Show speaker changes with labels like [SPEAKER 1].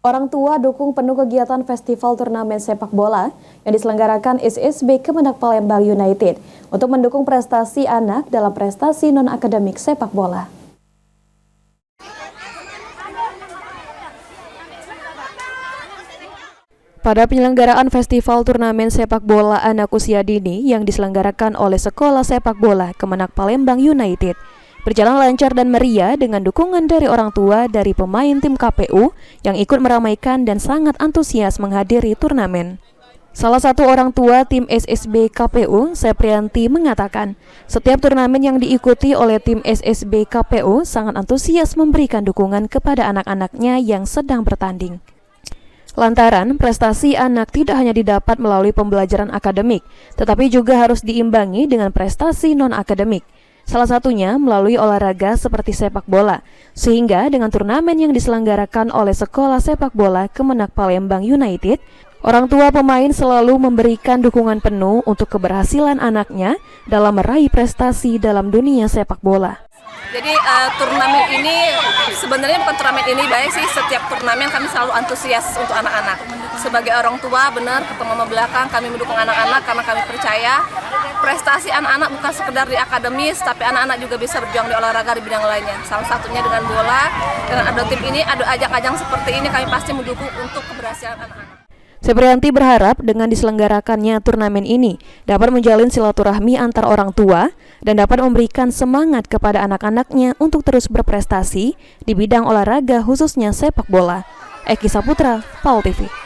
[SPEAKER 1] Orang tua dukung penuh kegiatan festival turnamen sepak bola yang diselenggarakan SSB Kemenak Palembang United untuk mendukung prestasi anak dalam prestasi non-akademik sepak bola. Pada penyelenggaraan festival turnamen sepak bola anak usia dini yang diselenggarakan oleh Sekolah Sepak Bola Kemenak Palembang United, berjalan lancar dan meriah dengan dukungan dari orang tua dari pemain tim KPU yang ikut meramaikan dan sangat antusias menghadiri turnamen. Salah satu orang tua tim SSB KPU, Seprianti, mengatakan setiap turnamen yang diikuti oleh tim SSB KPU sangat antusias memberikan dukungan kepada anak-anaknya yang sedang bertanding. Lantaran prestasi anak tidak hanya didapat melalui pembelajaran akademik, tetapi juga harus diimbangi dengan prestasi non-akademik. Salah satunya melalui olahraga seperti sepak bola, sehingga dengan turnamen yang diselenggarakan oleh Sekolah Sepak Bola Kemenak Palembang United, orang tua pemain selalu memberikan dukungan penuh untuk keberhasilan anaknya dalam meraih prestasi dalam dunia sepak bola.
[SPEAKER 2] Jadi turnamen ini sebenarnya bukan turnamen ini baik sih, setiap turnamen kami selalu antusias untuk anak-anak. Sebagai orang tua benar ketemu mama belakang kami mendukung anak-anak karena kami percaya prestasi anak-anak bukan sekedar di akademis, tapi anak-anak juga bisa berjuang di olahraga di bidang lainnya. Salah satunya dengan bola, dengan ada tim ini, ada ajang-ajang seperti ini kami pasti mendukung untuk keberhasilan anak-anak.
[SPEAKER 1] Seprianti berharap dengan diselenggarakannya turnamen ini dapat menjalin silaturahmi antar orang tua dan dapat memberikan semangat kepada anak-anaknya untuk terus berprestasi di bidang olahraga khususnya sepak bola. Eki Saputra, PAL TV.